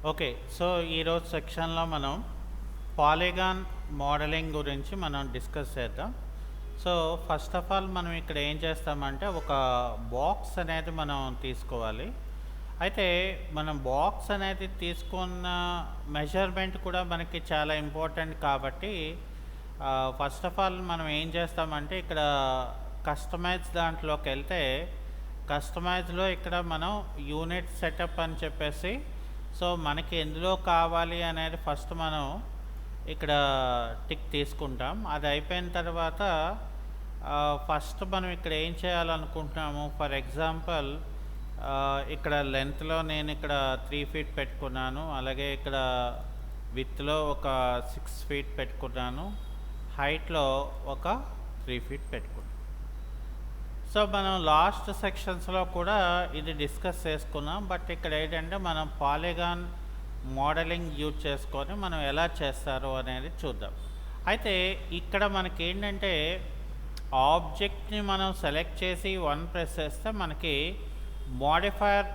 Okay. So, ఈరోజు సెక్షన్‌లో మనం పాలిగాన్ మోడలింగ్ గురించి మనం డిస్కస్ చేద్దాం. సో, ఫస్ట్ ఆఫ్ ఆల్ మనం ఇక్కడ ఏం చేస్తామంటే ఒక బాక్స్ అనేది మనం తీసుకోవాలి. అయితే మనం బాక్స్ అనేది తీసుకున్న మెజర్‌మెంట్ కూడా మనకి చాలా ఇంపార్టెంట్ కాబట్టి ఫస్ట్ ఆఫ్ ఆల్ మనం ఏం చేస్తామంటే ఇక్కడ కస్టమైజ్ దాంట్లోకెళ్తే కస్టమైజ్‌లో ఇక్కడ మనం యూనిట్ సెటప్ అని చెప్పేసి సో, మనకి ఎందులో కావాలి అనేది ఫస్ట్ మనం ఇక్కడ టిక్ తీసుకుంటాం. అది అయిపోయిన తర్వాత ఫస్ట్ మనం ఇక్కడ ఏం చేయాలనుకుంటున్నాము ఫర్ ఎగ్జాంపుల్ ఇక్కడ లెంత్‌లో నేను ఇక్కడ 3 ఫీట్ పెట్టుకున్నాను. అలాగే ఇక్కడ విడ్త్‌లో ఒక 6 ఫీట్ పెట్టుకున్నాను. హైట్‌లో ఒక 3 ఫీట్ పెట్టుకున్నాను. సో, మనం లాస్ట్ సెక్షన్స్‌లో కూడా ఇది డిస్కస్ చేసుకున్నాం. బట్ ఇక్కడ ఏంటంటే మనం పాలిగాన్ మోడలింగ్ యూజ్ చేసుకొని మనం ఎలా చేస్తారు అనేది చూద్దాం. అయితే ఇక్కడ మనకేంటంటే ఆబ్జెక్ట్‌ని మనం సెలెక్ట్ చేసి 1 ప్రెస్ చేస్తే మనకి మోడిఫైయర్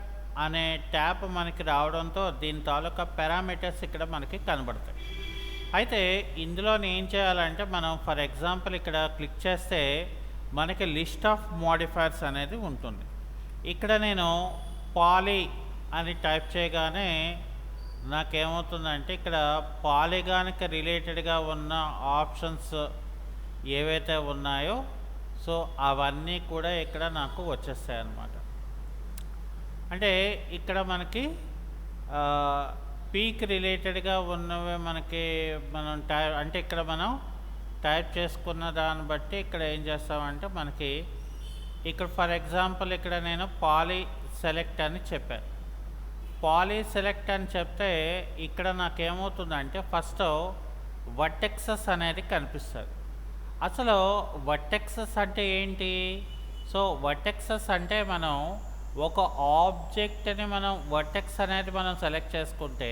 అనే ట్యాబ్ మనకి రావడంతో దీని తాలూకా పారామీటర్స్ ఇక్కడ మనకి కనబడతాయి. అయితే ఇందులోని ఏం చేయాలంటే మనం ఫర్ ఎగ్జాంపుల్ ఇక్కడ క్లిక్ చేస్తే మనకి లిస్ట్ ఆఫ్ మోడిఫైయర్స్ అనేది ఉంటుంది. ఇక్కడ నేను పాలీ అని టైప్ చేయగానే నాకేమవుతుందంటే ఇక్కడ పాలిగాన్‌కి రిలేటెడ్‌గా ఉన్న ఆప్షన్స్ ఏవైతే ఉన్నాయో సో, అవన్నీ కూడా ఇక్కడ నాకు వచ్చేస్తాయన్నమాట. అంటే ఇక్కడ మనకి పీక్ రిలేటెడ్‌గా ఉన్నవి మనకి మనం అంటే ఇక్కడ మనం టైప్ చేసుకున్న దాన్ని బట్టి ఇక్కడ ఏం చేస్తామంటే మనకి ఇక్కడ ఫర్ ఎగ్జాంపుల్ ఇక్కడ నేను పాలీ సెలెక్ట్ అని చెప్పాను. పాలీ సెలెక్ట్ అని చెప్తే ఇక్కడ నాకేమవుతుందంటే ఫస్ట్ వర్టెక్సెస్ అనేది కనిపిస్తుంది. అసలు వర్టెక్సెస్ అంటే ఏంటి? సో, వర్టెక్సెస్ అంటే మనం ఒక ఆబ్జెక్ట్ని మనం వర్టెక్స్ అనేది మనం సెలెక్ట్ చేసుకుంటే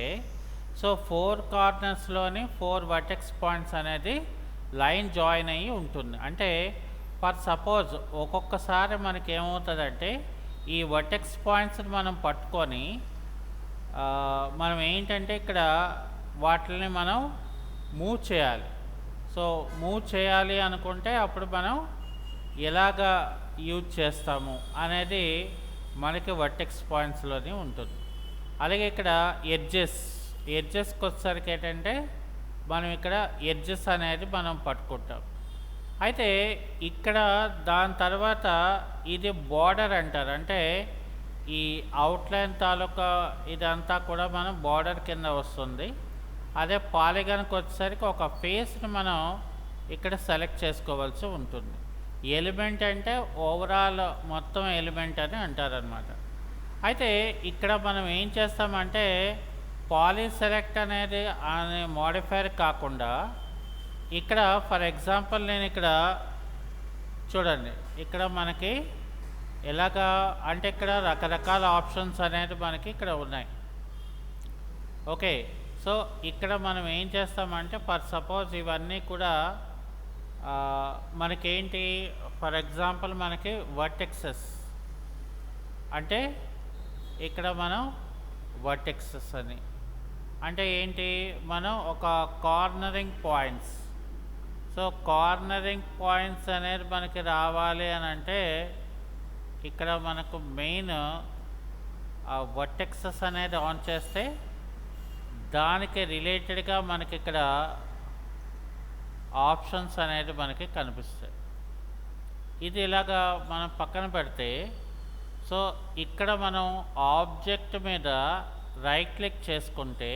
సో 4 కార్నర్స్‌లోని 4 వర్టెక్స్ పాయింట్స్ అనేది లైన్ జాయిన్ అయ్యి ఉంటుంది. అంటే ఫర్ సపోజ్ ఒక్కొక్కసారి మనకి ఏమవుతుందంటే ఈ వర్టెక్స్ పాయింట్స్ని మనం పట్టుకొని మనం ఏంటంటే ఇక్కడ వాటిని మనం మూవ్ చేయాలి. సో, మూవ్ చేయాలి అనుకుంటే అప్పుడు మనం ఎలాగా యూజ్ చేస్తాము అనేది మనకి వర్టెక్స్ పాయింట్స్‌లోనే ఉంటుంది. అలాగే ఇక్కడ ఎడ్జెస్‌కి వచ్చేసరికి ఏంటంటే మనం ఇక్కడ ఎడ్జెస్ అనేది మనం పట్టుకుంటాం. అయితే ఇక్కడ దాని తర్వాత ఇది బోర్డర్ అంటారు. అంటే ఈ అవుట్లైన్ తాలూకా ఇదంతా కూడా మనం బోర్డర్ కింద వస్తుంది. అదే పాలిగాన్‌కి వచ్చేసరికి ఒక ఫేస్‌ని మనం ఇక్కడ సెలెక్ట్ చేసుకోవాల్సి ఉంటుంది. ఎలిమెంట్ అంటే ఓవరాల్ మొత్తం ఎలిమెంట్ అని అంటారనమాట. అయితే ఇక్కడ మనం ఏం చేస్తామంటే పాలీ సెలెక్ట్ అనేది అనే మోడిఫైయర్ కాకుండా ఇక్కడ ఫర్ ఎగ్జాంపుల్ నేను ఇక్కడ చూడండి ఇక్కడ మనకి ఎలాగా అంటే ఇక్కడ రకరకాల ఆప్షన్స్ అనేది మనకి ఇక్కడ ఉన్నాయి. ఓకే. సో, ఇక్కడ మనం ఏం చేస్తామంటే ఫర్ సపోజ్ ఇవన్నీ కూడా మనకేంటి ఫర్ ఎగ్జాంపుల్ మనకి వర్టెక్సెస్ అంటే ఇక్కడ మనం వర్టెక్సెస్ అని అంటే ఏంటి మనం ఒక cornering points so cornering points అనేది మనకి రావాలి అని అంటే ఇక్కడ మనకు మెయిన్ వర్టెక్సెస్ అనేది ఆన్ చేస్తే దానికి రిలేటెడ్గా మనకి ఇక్కడ ఆప్షన్స్ అనేది మనకి కనిపిస్తాయి. ఇది ఇలాగా మనం పక్కన పెడితే సో ఇక్కడ మనం ఆబ్జెక్ట్ మీద రైట్ క్లిక్ చేసుకుంటే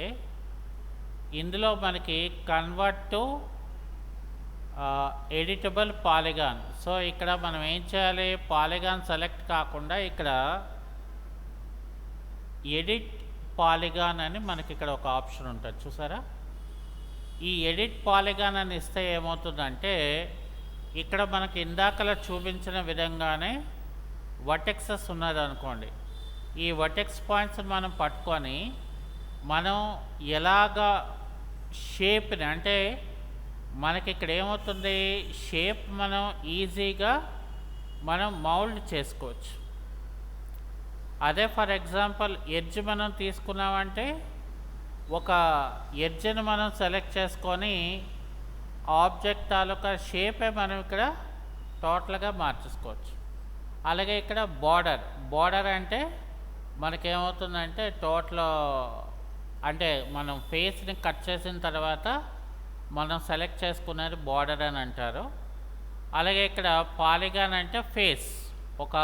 ఇందులో మనకి convert to editable polygon. So, ఇక్కడ మనం ఏం చేయాలి పాలిగాన్ సెలెక్ట్ కాకుండా ఇక్కడ ఎడిట్ పాలిగాన్ అని మనకి ఇక్కడ ఒక ఆప్షన్ ఉంటుంది చూసారా. ఈ ఎడిట్ పాలిగాన్ అని ఇస్తే ఏమవుతుందంటే ఇక్కడ మనకి ఇందాకలా చూపించిన విధంగానే వర్టెక్సెస్ ఉన్నదనుకోండి. ఈ వర్టెక్స్ పాయింట్స్ మనం పట్టుకొని మనం ఎలాగా షేప్ని అంటే మనకి ఇక్కడ ఏమవుతుంది షేప్ మనం ఈజీగా మనం మౌల్డ్ చేసుకోవచ్చు. అదే ఫర్ ఎగ్జాంపుల్ ఎడ్జ్ మనం తీసుకున్నామంటే ఒక ఎడ్జ్ని మనం సెలెక్ట్ చేసుకొని ఆబ్జెక్ట్ తాలూకా షేపే మనం ఇక్కడ టోటల్గా మార్చేసుకోవచ్చు. అలాగే ఇక్కడ బార్డర్ అంటే మనకేమవుతుందంటే టోటల్ అంటే మనం ఫేస్ని కట్ చేసిన తర్వాత మనం సెలెక్ట్ చేసుకునేది బార్డర్ అని అంటారు. అలాగే ఇక్కడ పాలిగాన్ అంటే ఒక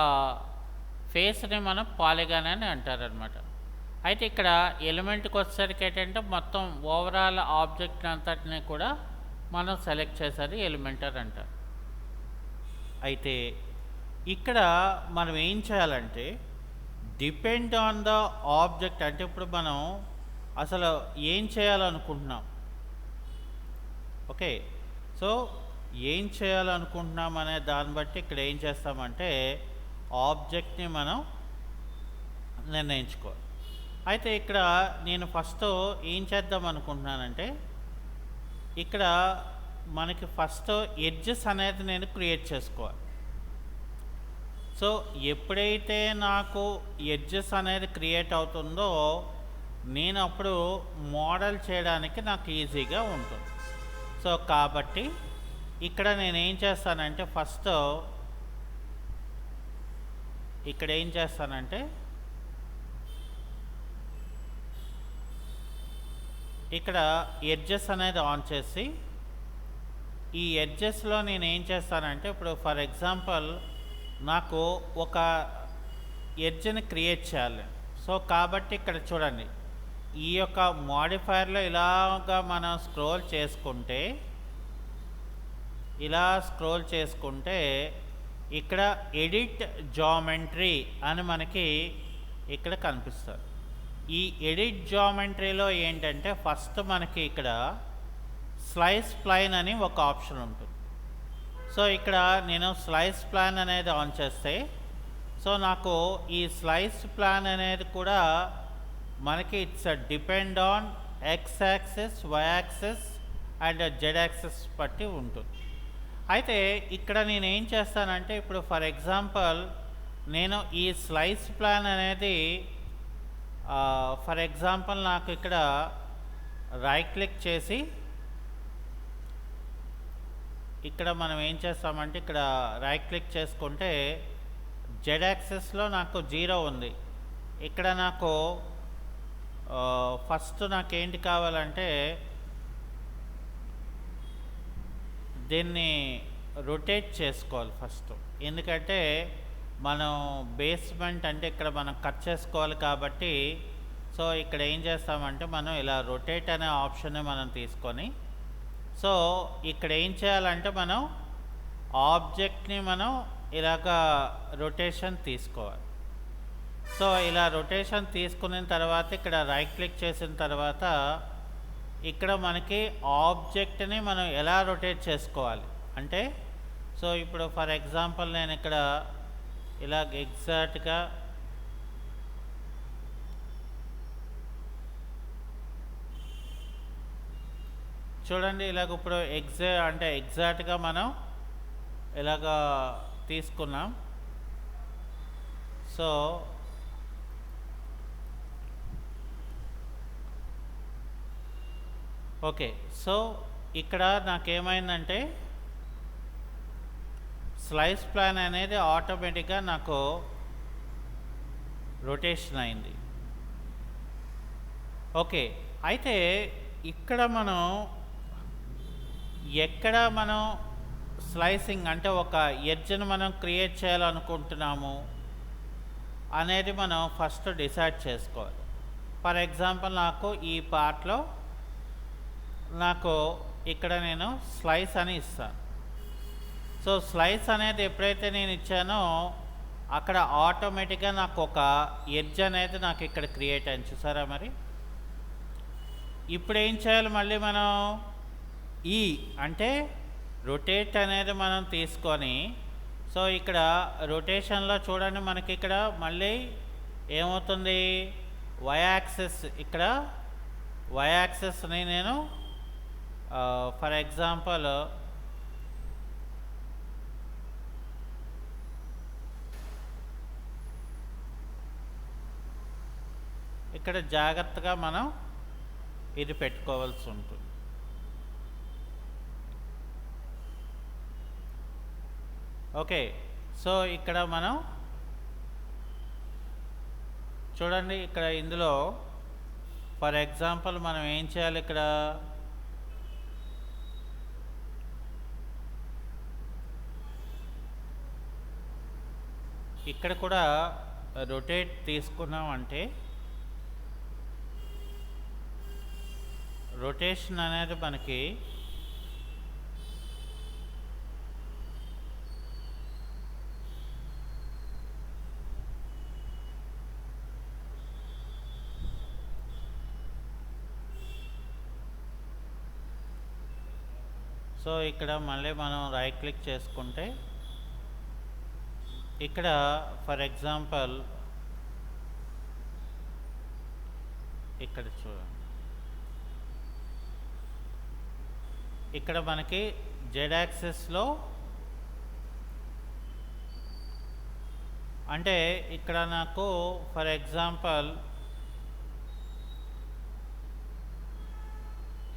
ఫేస్ని మనం పాలిగాన్ అని అంటారు అనమాట. అయితే ఇక్కడ ఎలిమెంట్కి వచ్చేసరికి ఏంటంటే మొత్తం ఓవరాల్ ఆబ్జెక్ట్ అంతటిని కూడా మనం సెలెక్ట్ చేసేది ఎలిమెంటర్ అంటారు. అయితే ఇక్కడ మనం ఏం చేయాలంటే డిపెండ్ ఆన్ ద ఆబ్జెక్ట్, అంటే ఇప్పుడు మనం అసలు ఏం చేయాలనుకుంటున్నాం, ఓకే. సో ఏం చేయాలనుకుంటున్నాం అనే దాన్ని బట్టి ఇక్కడ ఏం చేస్తామంటే ఆబ్జెక్ట్ని మనం నిర్ణయించుకోవాలి. అయితే ఇక్కడ నేను ఫస్ట్ ఏం చేద్దాం అనుకుంటున్నానంటే ఇక్కడ మనకి ఫస్ట్ ఎడ్జెస్ అనేది నేను క్రియేట్ చేసుకోవాలి. సో ఎప్పుడైతే నాకు ఎడ్జెస్ అనేది క్రియేట్ అవుతుందో నేను అప్పుడు మోడల్ చేయడానికి నాకు ఈజీగా ఉంటుంది. సో కాబట్టి ఇక్కడ నేను ఏం చేస్తానంటే ఫస్ట్ ఇక్కడ ఏం చేస్తానంటే ఇక్కడ ఎడ్జెస్ అనేది ఆన్ చేసి ఈ ఎడ్జెస్లో నేను ఏం చేస్తానంటే ఇప్పుడు ఫర్ ఎగ్జాంపుల్ నాకు ఒక ఎడ్జ్ని క్రియేట్ చేయాలి. సో కాబట్టి ఇక్కడ చూడండి, ఈ యొక్క మోడిఫైర్లో ఇలాగా మనం స్క్రోల్ చేసుకుంటే ఇక్కడ ఎడిట్ జామెట్రీ అని మనకి ఇక్కడ కనిపిస్తుంది. ఈ ఎడిట్ జామెట్రీలో ఏంటంటే ఫస్ట్ మనకి ఇక్కడ స్లైస్ ప్లైన్ అని ఒక ఆప్షన్ ఉంటుంది. సో ఇక్కడ నేను స్లైస్ ప్లాన్ అనేది ఆన్ చేస్తే సో నాకు ఈ స్లైస్ ప్లాన్ అనేది కూడా మనకి it's depend on X axis, Y axis and Z axis బట్టి ఉంటుంది. అయితే ఇక్కడ నేను ఏం చేస్తానంటే ఇప్పుడు ఫర్ ఎగ్జాంపుల్ నేను ఈ స్లైస్ ప్లాన్ అనేది ఫర్ ఎగ్జాంపుల్ నాకు ఇక్కడ రైట్ క్లిక్ చేసి ఇక్కడ మనం ఏం చేస్తామంటే ఇక్కడ రైట్ క్లిక్ చేసుకుంటే జెడ్ యాక్సిస్లో నాకు 0 ఉంది. ఇక్కడ నాకు ఫస్ట్ నాకేంటి కావాలంటే దీన్ని రొటేట్ చేసుకోవాలి ఫస్ట్, ఎందుకంటే మనం బేస్మెంట్ అంటే ఇక్కడ మనం కట్ చేసుకోవాలి కాబట్టి సో ఇక్కడ ఏం చేస్తామంటే మనం ఇలా రొటేట్ అనే ఆప్షన్ని మనం తీసుకొని సో ఇక్కడ ఏం చేయాలంటే మనం ఆబ్జెక్ట్ని మనం ఇలాగా రొటేషన్ తీసుకోవాలి. సో ఇలా రొటేషన్ తీసుకున్న తర్వాత ఇక్కడ రైట్ క్లిక్ చేసిన తర్వాత ఇక్కడ మనకి ఆబ్జెక్ట్ని మనం ఎలా రొటేట్ చేసుకోవాలి అంటే సో ఇప్పుడు ఫర్ ఎగ్జాంపుల్ నేను ఇక్కడ ఇలా ఎగ్జాక్ట్గా చూడండి, ఇలాగ ఇప్పుడు ఎగ్జాక్ట్గా మనం ఇలాగా తీసుకున్నాం. సో ఓకే, సో ఇక్కడ నాకేమైందంటే స్లైస్ ప్లాన్ అనేది ఆటోమేటిక్గా నాకు రొటేషన్ అయింది. ఓకే, అయితే ఇక్కడ మనం ఎక్కడ మనం స్లైసింగ్ అంటే ఒక ఎడ్జ్ని మనం క్రియేట్ చేయాలనుకుంటున్నాము అనేది మనం ఫస్ట్ డిసైడ్ చేసుకోవాలి. ఫర్ ఎగ్జాంపుల్ నాకు ఈ పార్ట్లో నాకు ఇక్కడ నేను స్లైస్ అని ఇస్తాను. సో స్లైస్ అనేది ఎప్పుడైతే నేను ఇచ్చానో అక్కడ ఆటోమేటిక్గా నాకు ఒక ఎడ్జ్ అనేది నాకు ఇక్కడ క్రియేట్ అయింది, చూసారా. మరి ఇప్పుడు ఏం చేయాలి, మళ్ళీ మనం ఈ అంటే రొటేట్ అనేది మనం తీసుకొని సో ఇక్కడ రొటేషన్లో చూడండి మనకి ఇక్కడ మళ్ళీ ఏమవుతుంది, వై యాక్సిస్, ఇక్కడ వై యాక్సిస్ని నేను ఫర్ ఎగ్జాంపుల్ ఇక్కడ జాగ్రత్తగా మనం ఇది పెట్టుకోవాల్సి ఉంటుంది. ఓకే, సో ఇక్కడ మనం చూడండి, ఇక్కడ ఇందులో ఫర్ ఎగ్జాంపుల్ మనం ఏం చేయాలి, ఇక్కడ కూడా రొటేట్ తీసుకున్నామంటే రొటేషన్ అనేది మనకి సో ఇక్కడ మళ్ళీ మనం రైట్ క్లిక్ చేసుకుంటే ఇక్కడ ఫర్ ఎగ్జాంపుల్ ఇక్కడ చూడండి, ఇక్కడ మనకి జెడ్ యాక్సిస్లో అంటే ఇక్కడ నాకు ఫర్ ఎగ్జాంపుల్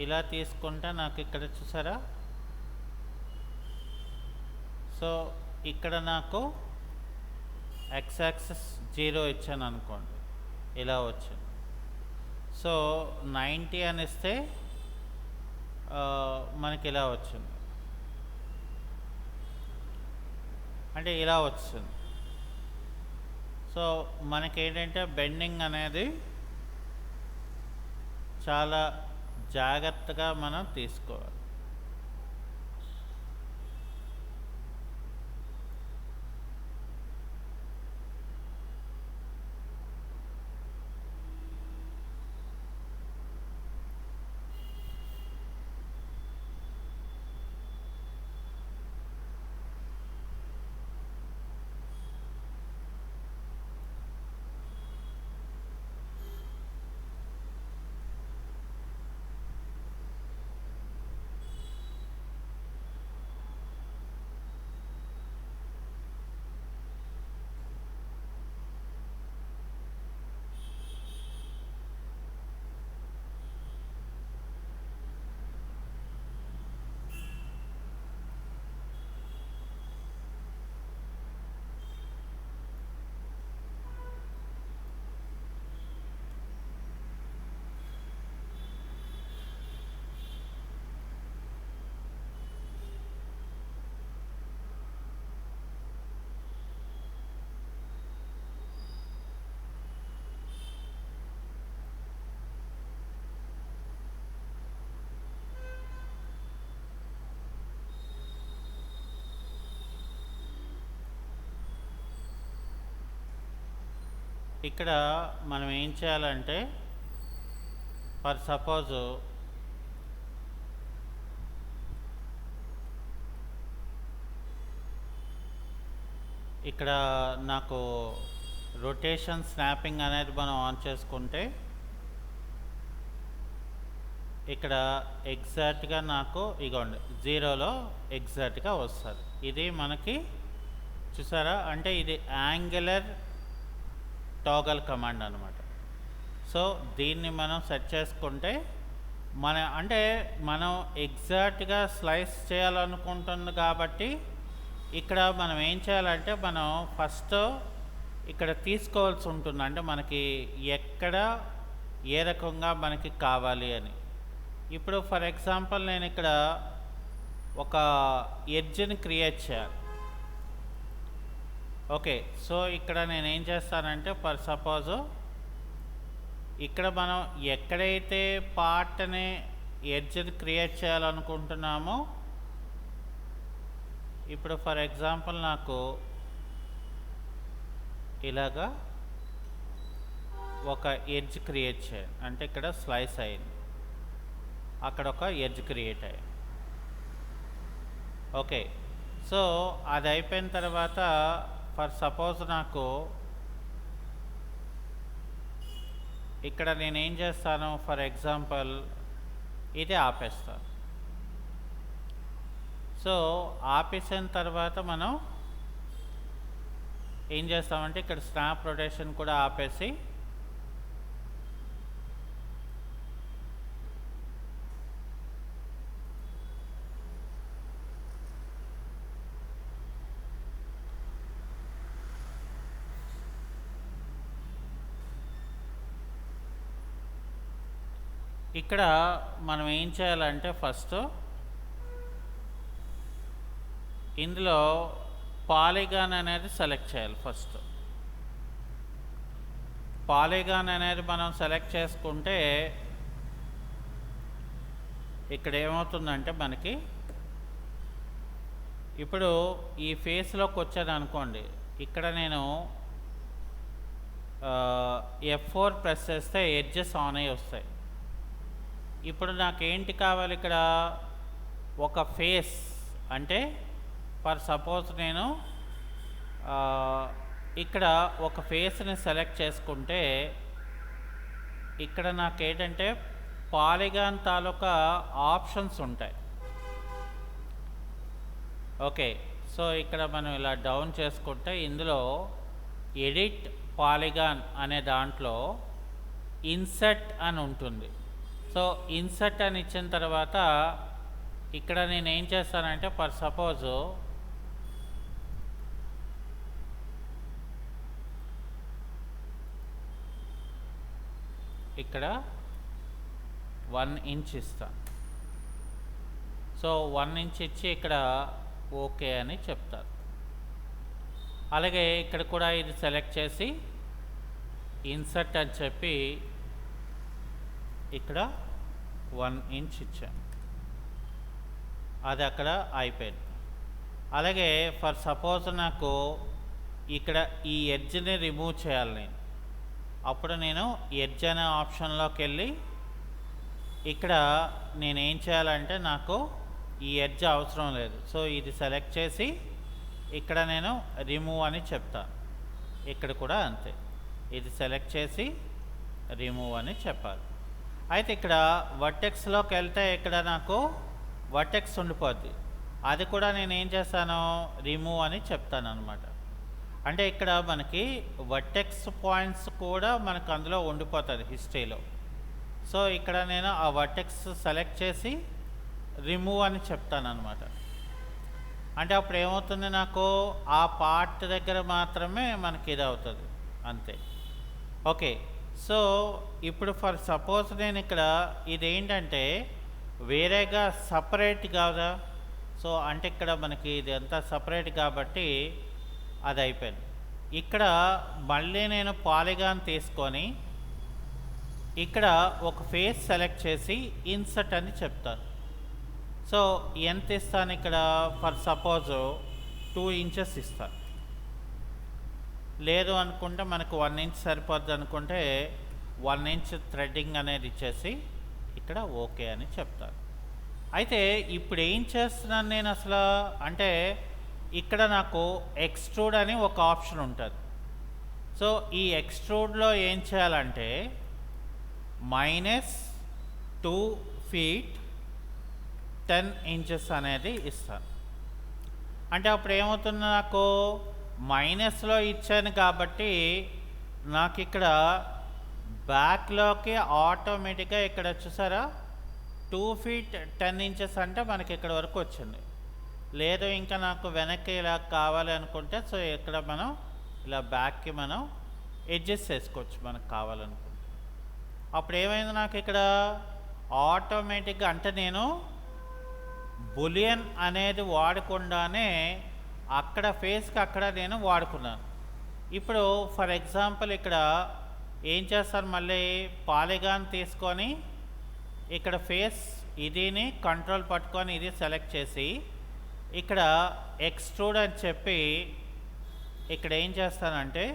ఇలా తీసుకుంటే నాకు ఇక్కడ చూసారా, సో ఇక్కడ నాకు ఎక్స్ యాక్సిస్ 0 ఇచ్చాను అనుకోండి, ఇలా వచ్చింది. సో 90 అని ఇస్తే మనకి ఇలా వచ్చింది, అంటే ఇలా వచ్చింది. సో మనకేంటంటే బెండింగ్ అనేది చాలా జాగ్రత్తగా మనం తీసుకోవాలి. ఇక్కడ మనం ఏం చేయాలంటే ఫర్ సపోజ్ ఇక్కడ నాకు రొటేషన్ స్నాపింగ్ అనేది మనం ఆన్ చేసుకుంటే ఇక్కడ ఎగ్జాక్ట్గా నాకు ఇగోండి 0లో ఎగ్జాక్ట్గా వస్తుంది. ఇది మనకి చూసారా, అంటే ఇది యాంగులర్ టాగల్ కమాండ్ అనమాట. సో దీన్ని మనం సెట్ చేసుకుంటే అంటే మనం ఎగ్జాక్ట్గా స్లైస్ చేయాలనుకుంటుంది కాబట్టి ఇక్కడ మనం ఏం చేయాలంటే మనం ఫస్ట్ ఇక్కడ తీసుకోవాల్సి ఉంటుంది, అంటే మనకి ఎక్కడ ఏ రకంగా మనకి కావాలి అని. ఇప్పుడు ఫర్ ఎగ్జాంపుల్ నేను ఇక్కడ ఒక ఎడ్జ్ని క్రియేట్ చేయాలి. ఓకే, సో ఇక్కడ నేను ఏం చేస్తానంటే ఫర్ సపోజ్ ఇక్కడ మనం ఎక్కడైతే పార్ట్ని ఎడ్జ్ని క్రియేట్ చేయాలనుకుంటున్నామో ఇప్పుడు ఫర్ ఎగ్జాంపుల్ నాకు ఇలాగా ఒక ఎడ్జ్ క్రియేట్ చేయాలి, అంటే ఇక్కడ స్లైస్ అయింది, అక్కడ ఒక ఎడ్జ్ క్రియేట్ అయ్యింది. ఓకే, సో అది అయిపోయిన తర్వాత ఫర్ సపోజ్ నాకు ఇక్కడ నేనేం చేస్తాను, ఫర్ ఎగ్జాంపుల్ ఇది ఆపేస్తాను. సో ఆపేసిన తర్వాత మనం ఏం చేస్తామంటే ఇక్కడ స్నాప్ రొటేషన్ కూడా ఆపేసి ఇక్కడ మనం ఏం చేయాలంటే ఫస్ట్ ఇందులో పాలిగాన్ అనేది సెలెక్ట్ చేయాలి. ఫస్ట్ పాలిగాన్ అనేది మనం సెలెక్ట్ చేసుకుంటే ఇక్కడ ఏమవుతుందంటే మనకి ఇప్పుడు ఈ ఫేస్లోకి వచ్చాను అనుకోండి, ఇక్కడ నేను F4 ప్రెస్ చేస్తే ఎడ్జెస్ ఆన్ అయ్యి వస్తాయి. ఇప్పుడు నాకేంటి కావాలి, ఇక్కడ ఒక ఫేస్ అంటే ఫర్ సపోజ్ నేను ఇక్కడ ఒక ఫేస్ని సెలెక్ట్ చేసుకుంటే ఇక్కడ నాకేంటంటే పాలిగాన్ తాలూకా ఆప్షన్స్ ఉంటాయి. ఓకే, సో ఇక్కడ మనం ఇలా డౌన్ చేసుకుంటే ఇందులో ఎడిట్ పాలిగాన్ అనే దాంట్లో ఇన్సర్ట్ అని ఉంటుంది. సో ఇన్సర్ట్ అని ఇచ్చిన తర్వాత ఇక్కడ నేను ఏం చేస్తానంటే ఫర్ సపోజ్ ఇక్కడ 1 ఇంచ్ ఇస్తాను. సో 1 ఇంచ్ ఇచ్చి ఇక్కడ ఓకే అని చెప్తారు. అలాగే ఇక్కడ కూడా ఇది సెలెక్ట్ చేసి ఇన్సర్ట్ అని చెప్పి ఇక్కడ 1 ఇంచ్ ఇచ్చాను, అది అక్కడ అయిపోయింది. అలాగే ఫర్ సపోజ్ నాకు ఇక్కడ ఈ ఎడ్జ్ని రిమూవ్ చేయాలి నేను, అప్పుడు నేను ఎడ్జ్ అనే ఆప్షన్లోకి వెళ్ళి ఇక్కడ నేనేం చేయాలంటే నాకు ఈ ఎడ్జ్ అవసరం లేదు, సో ఇది సెలెక్ట్ చేసి ఇక్కడ నేను రిమూవ్ అని చెప్తాను. ఇక్కడ కూడా అంతే, ఇది సెలెక్ట్ చేసి రిమూవ్ అని చెప్పాలి. అయితే ఇక్కడ వర్టెక్స్లోకి వెళ్తే ఇక్కడ నాకు వర్టెక్స్ ఉండిపోద్ది, అది కూడా నేను ఏం చేస్తాను, రిమూవ్ అని చెప్తాను అనమాట. అంటే ఇక్కడ మనకి వర్టెక్స్ పాయింట్స్ కూడా మనకు అందులో ఉండిపోతుంది హిస్టరీలో. సో ఇక్కడ నేను ఆ వర్టెక్స్ సెలెక్ట్ చేసి రిమూవ్ అని చెప్తాను అనమాట. అంటే అప్పుడు ఏమవుతుంది, నాకు ఆ పార్ట్ దగ్గర మాత్రమే మనకి ఇది అవుతుంది అంతే. ఓకే, సో ఇప్పుడు ఫర్ సపోజ్ నేను ఇక్కడ ఇదేంటంటే వేరేగా సపరేట్ కాదా, సో అంటే ఇక్కడ మనకి ఇది అంతా సపరేట్ కాబట్టి అది అయిపోయింది. ఇక్కడ మళ్ళీ నేను పాలిగాన్ తీసుకొని ఇక్కడ ఒక ఫేస్ సెలెక్ట్ చేసి ఇన్సర్ట్ అని చెప్తాను. సో ఎంత ఇస్తాను ఇక్కడ, ఫర్ సపోజ్ 2 ఇంచెస్ ఇస్తాను. లేదు అనుకుంటే మనకు 1 ఇంచ్ సరిపోద్ది అనుకుంటే 1 ఇంచ్ థ్రెడ్డింగ్ అనేది ఇచ్చేసి ఇక్కడ ఓకే అని చెప్తాను. అయితే ఇప్పుడు ఏం చేస్తున్నాను నేను అసలు అంటే ఇక్కడ నాకు ఎక్స్ట్రూడ్ అని ఒక ఆప్షన్ ఉంటుంది. సో ఈ ఎక్స్ట్రూడ్లో ఏం చేయాలంటే -2 feet 10 inches అనేది ఇస్తాను. అంటే అప్పుడు ఏమవుతుంది, నాకు మైనస్లో ఇచ్చాను కాబట్టి నాకు ఇక్కడ బ్యాక్లోకి ఆటోమేటిక్గా ఇక్కడ చూసారా 2 feet 10 inches అంటే మనకి ఇక్కడ వరకు వచ్చింది. లేదు ఇంకా నాకు వెనక్కి ఇలా కావాలి అనుకుంటే సో ఇక్కడ మనం ఇలా బ్యాక్కి మనం అడ్జస్ట్ చేసుకోవచ్చు మనకు కావాలనుకుంటే. అప్పుడు ఏమైంది, నాకు ఇక్కడ ఆటోమేటిక్గా అంటే నేను బులియన్ అనేది వాడకుండానే అక్కడ ఫేస్కి అక్కడ నేను వాడుకున్నాను. ఇప్పుడు ఫర్ ఎగ్జాంపుల్ ఇక్కడ ఏం చేస్తారు, మళ్ళీ పాలిగాన్ తీసుకొని ఇక్కడ ఫేస్ ఇదిని కంట్రోల్ పట్టుకొని ఇది సెలెక్ట్ చేసి ఇక్కడ ఎక్స్ట్రూడ్ అని చెప్పి ఇక్కడ ఏం చేస్తానంటే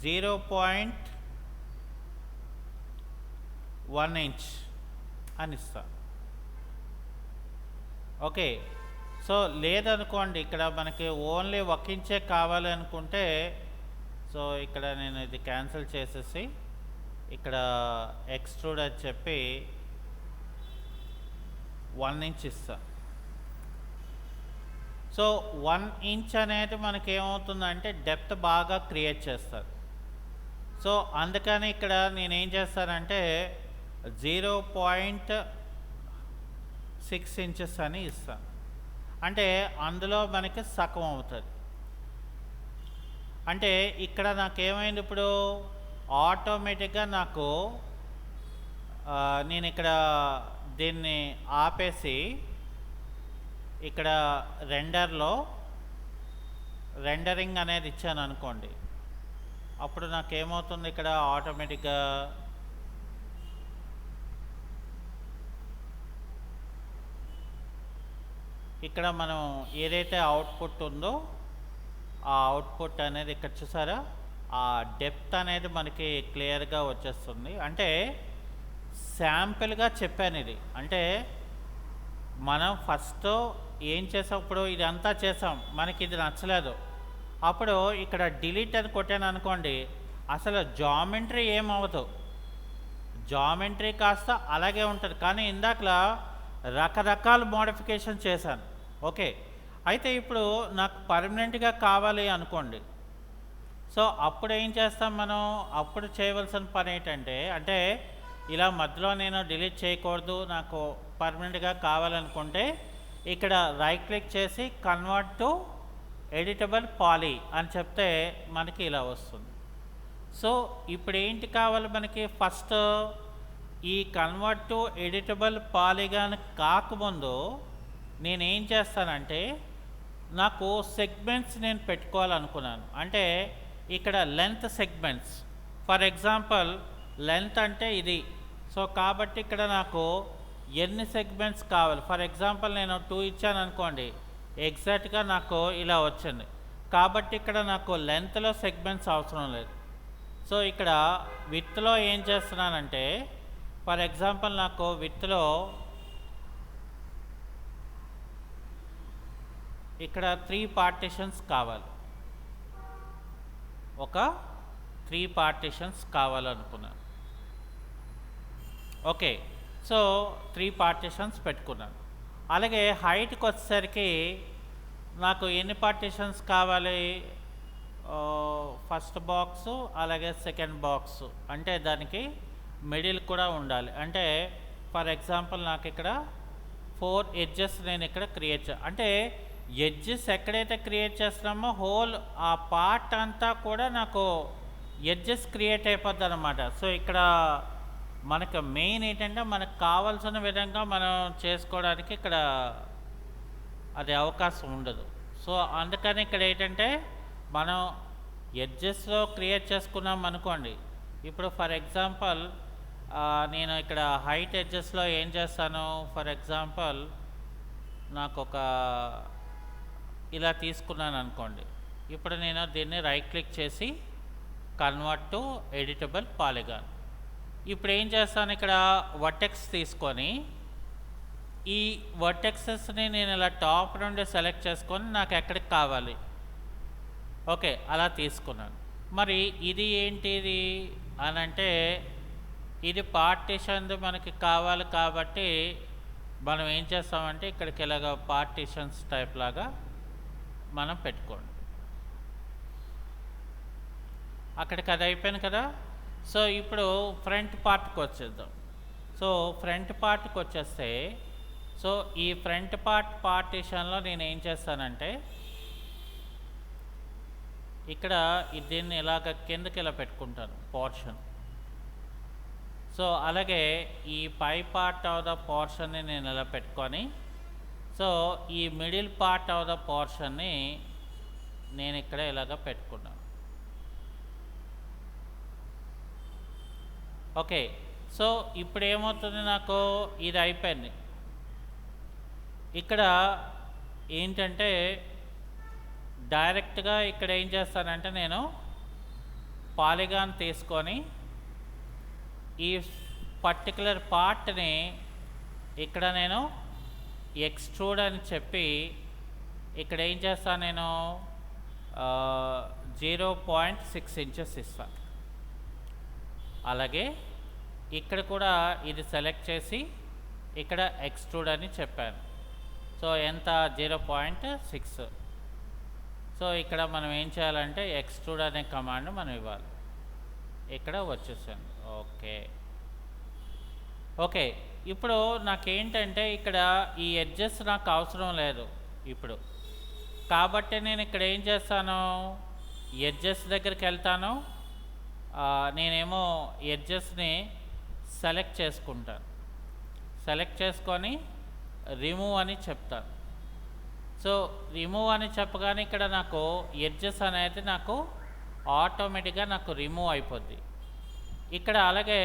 0.1 ఇంచ్ అని ఇస్తాను. ఓకే, సో లేదనుకోండి ఇక్కడ మనకి ఓన్లీ 1 ఇంచే కావాలి అనుకుంటే సో ఇక్కడ నేను ఇది క్యాన్సిల్ చేసేసి ఇక్కడ ఎక్స్ట్రూడ్ అని చెప్పి 1 ఇంచ్ ఇస్తాను. సో 1 ఇంచ్ అనేది మనకి ఏమవుతుందంటే డెప్త్ బాగా క్రియేట్ చేస్తారు. సో అందుకని ఇక్కడ నేనేం చేస్తానంటే 0.6 ఇంచెస్ అని ఇస్తాను. అంటే అందులో మనకి సగం అవుతుంది. అంటే ఇక్కడ నాకేమైంది, ఇప్పుడు ఆటోమేటిక్గా నాకు నేను ఇక్కడ దీన్ని ఆపేసి ఇక్కడ రెండరింగ్ అనేది ఇచ్చాను అనుకోండి, అప్పుడు నాకేమవుతుంది ఇక్కడ ఆటోమేటిక్గా ఇక్కడ మనం ఏదైతే అవుట్పుట్ ఉందో ఆ అవుట్పుట్ అనేది ఇక్కడ చూసారా, ఆ డెప్త్ అనేది మనకి క్లియర్గా వచ్చేస్తుంది. అంటే శాంపిల్గా చెప్పాను ఇది. అంటే మనం ఫస్ట్ ఏం చేసాం, ఇప్పుడు ఇదంతా చేసాం, మనకి ఇది నచ్చలేదు, అప్పుడు ఇక్కడ డిలీట్ అని కొట్టాను అనుకోండి, అసలు జామెట్రీ ఏమవ్వదు, జామెట్రీ కాస్త అలాగే ఉంటుంది. కానీ ఇందాకలా రకరకాల మోడిఫికేషన్ చేశాను. ఓకే, అయితే ఇప్పుడు నాకు పర్మనెంట్గా కావాలి అనుకోండి, సో అప్పుడు ఏం చేస్తాం మనం, అప్పుడు చేయవలసిన పని ఏంటంటే, అంటే ఇలా మధ్యలో నేను డిలీట్ చేయకూడదు, నాకు పర్మనెంట్గా కావాలనుకుంటే ఇక్కడ రైట్ క్లిక్ చేసి కన్వర్ట్ టు ఎడిటబుల్ పాలీ అని చెప్తే మనకి ఇలా వస్తుంది. సో ఇప్పుడు ఏంటి కావాలి మనకి, ఫస్ట్ ఈ కన్వర్ట్ టు ఎడిటబుల్ పాలీగాన్ కాకముందు నేనేం చేస్తానంటే, నాకు సెగ్మెంట్స్ నేను పెట్టుకోవాలనుకున్నాను. అంటే ఇక్కడ length segments, for example length అంటే ఇది. సో కాబట్టి ఇక్కడ నాకు ఎన్ని సెగ్మెంట్స్ కావాలి, ఫర్ ఎగ్జాంపుల్ నేను 2 ఇచ్చాను అనుకోండి, ఎగ్జాక్ట్గా నాకు ఇలా వచ్చింది. కాబట్టి ఇక్కడ నాకు లెంత్లో సెగ్మెంట్స్ అవసరం లేదు. సో ఇక్కడ విత్లో ఏం చేస్తున్నానంటే, ఫర్ ఎగ్జాంపుల్ నాకు విత్లో ఇక్కడ 3 పార్టిషన్స్ కావాలి, ఒక 3 పార్టిషన్స్ కావాలనుకున్నాను. ఓకే, సో 3 పార్టిషన్స్ పెట్టుకున్నాను. అలాగే హైట్కి వచ్చేసరికి నాకు ఎన్ని పార్టిషన్స్ కావాలి, ఫస్ట్ బాక్సు అలాగే సెకండ్ బాక్సు, అంటే దానికి మిడిల్ కూడా ఉండాలి. అంటే ఫర్ ఎగ్జాంపుల్ నాకు ఇక్కడ 4 ఎడ్జెస్ నేను ఇక్కడ క్రియేట్ అంటే ఎడ్జెస్ ఎక్కడైతే క్రియేట్ చేస్తున్నామో హోల్ ఆ పార్ట్ అంతా కూడా నాకు ఎడ్జెస్ క్రియేట్ అయిపోద్ది అనమాట. సో ఇక్కడ మనకు మెయిన్ ఏంటంటే మనకు కావాల్సిన విధంగా మనం చేసుకోవడానికి ఇక్కడ అది అవకాశం ఉండదు. సో అందుకని ఇక్కడ ఏంటంటే మనం ఎడ్జెస్లో క్రియేట్ చేసుకున్నాం అనుకోండి. ఇప్పుడు ఫర్ ఎగ్జాంపుల్ నేను ఇక్కడ హైట్ ఎడ్జెస్లో ఏం చేస్తాను, ఫర్ ఎగ్జాంపుల్ నాకు ఒక ఇలా తీసుకున్నాను అనుకోండి. ఇప్పుడు నేను దీన్ని రైట్ క్లిక్ చేసి కన్వర్ట్ టు ఎడిటబుల్ పాలిగాన్. ఇప్పుడు ఏం చేస్తాను, ఇక్కడ వర్టెక్స్ తీసుకొని ఈ వర్టెక్సెస్ని నేను ఇలా టాప్ నుండి సెలెక్ట్ చేసుకొని నాకు ఎక్కడికి కావాలి, ఓకే అలా తీసుకున్నాను. మరి ఇది ఏంటిది అని అంటే, ఇది పార్టీషన్ మనకి కావాలి కాబట్టి మనం ఏం చేస్తామంటే ఇక్కడికి ఇలాగ పార్టీషన్స్ టైప్ లాగా మనం పెట్టుకోండి. అక్కడికి అది అయిపోయింది కదా. సో ఇప్పుడు ఫ్రంట్ పార్ట్కి వచ్చేద్దాం. సో ఫ్రంట్ పార్ట్కి వచ్చేస్తే, సో ఈ ఫ్రంట్ పార్ట్ పార్టీషన్లో నేను ఏం చేస్తానంటే ఇక్కడ దీన్ని ఇలాగ కిందకి ఇలా పెట్టుకుంటాను పోర్షన్. సో అలాగే ఈ పై పార్ట్ ఆఫ్ ద పోర్షన్ని నేను ఇలా పెట్టుకొని, సో ఈ మిడిల్ పార్ట్ ఆఫ్ ద పోర్షన్ని నేను ఇక్కడ ఇలాగ పెట్టుకున్నాను. ఓకే, సో ఇప్పుడు ఏమవుతుంది, నాకు ఇది అయిపోయింది. ఇక్కడ ఏంటంటే డైరెక్ట్గా ఇక్కడ ఏం చేస్తానంటే నేను పాలిగాన్ తీసుకొని ఈ పర్టికులర్ పార్ట్ని ఇక్కడ నేను ఎక్స్ట్రూడ్ అని చెప్పి ఇక్కడ ఏం చేస్తాను, నేను 0.6 ఇంచెస్ ఇస్తాను. అలాగే ఇక్కడ కూడా ఇది సెలెక్ట్ చేసి ఇక్కడ ఎక్స్ట్రూడ్ అని చెప్పాను. సో ఎంత, 0.6. సో ఇక్కడ మనం ఏం చేయాలంటే ఎక్స్ట్రూడ్ అనే కమాండ్ మనం ఇవ్వాలి. ఇక్కడ వచ్చేసాను. ఓకే ఓకే, ఇప్పుడు నాకేంటంటే ఇక్కడ ఈ ఎడ్జెస్ నాకు అవసరం లేదు ఇప్పుడు, కాబట్టి నేను ఇక్కడ ఏం చేస్తాను, ఎడ్జెస్ దగ్గరికి వెళ్తాను. నేనేమో ఎడ్జెస్ని సెలెక్ట్ చేసుకుంటాను. సెలెక్ట్ చేసుకొని రిమూవ్ అని చెప్తాను. సో రిమూవ్ అని చెప్పగానే ఇక్కడ నాకు ఎడ్జెస్ అనేది నాకు ఆటోమేటిక్గా నాకు రిమూవ్ అయిపోద్ది. ఇక్కడ అలాగే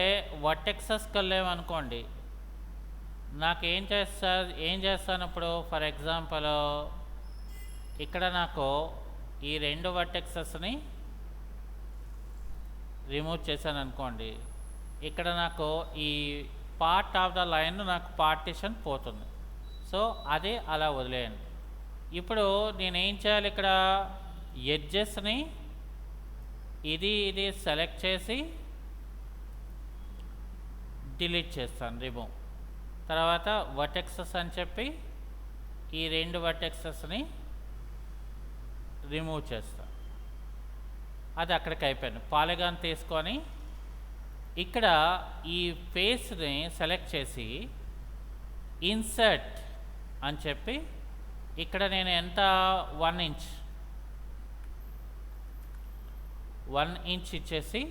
వర్టెక్సెస్కి వెళ్ళామనుకోండి, నాకు ఏం చేస్తాను ఇప్పుడు ఫర్ ఎగ్జాంపుల్ ఇక్కడ నాకు ఈ 2 వర్టెక్సెస్ని రిమూవ్ చేశాను అనుకోండి, ఇక్కడ నాకు ఈ పార్ట్ ఆఫ్ ద లైన్ నాకు పార్టిషన్ పోతుంది. సో అది అలా వదిలేయండి. ఇప్పుడు నేనేం చేయాలి, ఇక్కడ ఎడ్జెస్ని ఇది సెలెక్ట్ చేసి డిలీట్ చేస్తాను, రిమూవ్. తర్వాత వర్టెక్సెస్ అని చెప్పి ఈ 2 వర్టెక్సెస్ని రిమూవ్ చేస్తాను. అది అక్కడికి అయిపోయింది. పాలిగాన్ తీసుకొని ఇక్కడ ఈ ఫేస్ని సెలెక్ట్ చేసి ఇన్సర్ట్ అని చెప్పి ఇక్కడ నేను ఎంత 1 ఇంచ్ ఇచ్చేసి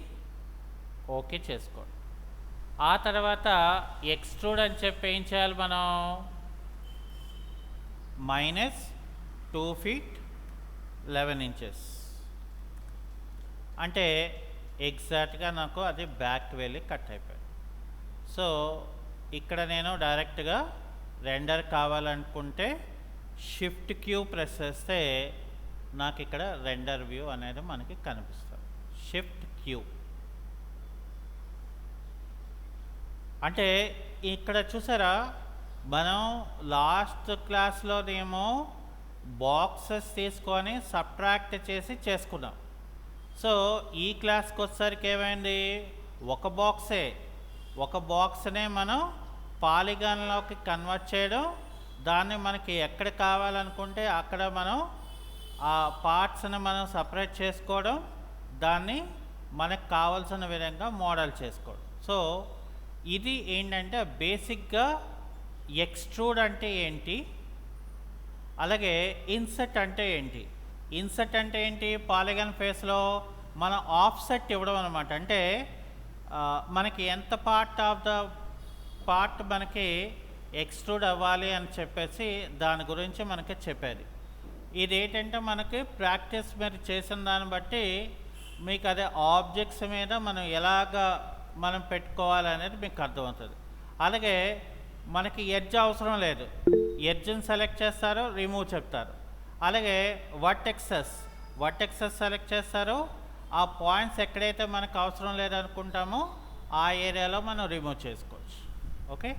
ఓకే చేసుకోండి. ఆ తర్వాత ఎక్స్ట్రూడ్ అని చెప్పి ఏం చేయాలి మనం, -2 feet 11 inches అంటే ఎగ్జాక్ట్గా నాకు అది బ్యాక్ వెళ్ళి కట్ అయిపోయింది. సో ఇక్కడ నేను డైరెక్ట్గా రెండర్ కావాలనుకుంటే షిఫ్ట్ క్యూ ప్రెస్ చేస్తే నాకు ఇక్కడ రెండర్ వ్యూ అనేది మనకి కనిపిస్తుంది. షిఫ్ట్ క్యూ అంటే ఇక్కడ చూసారా, మనం లాస్ట్ క్లాస్లోనేమో బాక్సెస్ తీసుకొని సబ్ట్రాక్ట్ చేసి చేసుకున్నాం. సో ఈ క్లాస్కి వచ్చేసరికి ఏమైంది, ఒక బాక్స్నే మనం పాలిగాన్లోకి కన్వర్ట్ చేయడం, దాన్ని మనకి ఎక్కడ కావాలనుకుంటే అక్కడ మనం ఆ పార్ట్స్ని మనం సపరేట్ చేసుకోవడం, దాన్ని మనకు కావాల్సిన విధంగా మోడల్ చేసుకోవడం. సో ఇది ఏంటంటే బేసిక్గా ఎక్స్ట్రూడ్ అంటే ఏంటి, అలాగే ఇన్సెట్ అంటే ఏంటి. ఇన్సెట్ అంటే ఏంటి, పాలిగాన్ ఫేస్లో మనం ఆఫ్సెట్ ఇవ్వడం అనమాట. అంటే మనకి ఎంత పార్ట్ ఆఫ్ ద పార్ట్ మనకి ఎక్స్ట్రూడ్ అవ్వాలి అని చెప్పేసి దాని గురించి మనకి చెప్పేది. ఇది ఏంటంటే మనకి ప్రాక్టీస్ మీరు చేసిన దాన్ని బట్టి మీకు అదే ఆబ్జెక్ట్స్ మీద మనం ఎలాగా మనం పెట్టుకోవాలనేది మీకు అర్థమవుతుంది. అలాగే మనకి ఎడ్జ్ అవసరం లేదు, ఎడ్జ్ని సెలెక్ట్ చేస్తారు, రిమూవ్ చెప్తారు. అలాగే వర్టెక్సెస్ సెలెక్ట్ చేస్తారు, ఆ పాయింట్స్ ఎక్కడైతే మనకు అవసరం లేదనుకుంటామో ఆ ఏరియాలో మనం రిమూవ్ చేసుకోవచ్చు. ఓకే,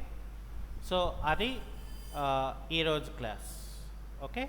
సో అది ఈరోజు క్లాస్. ఓకే.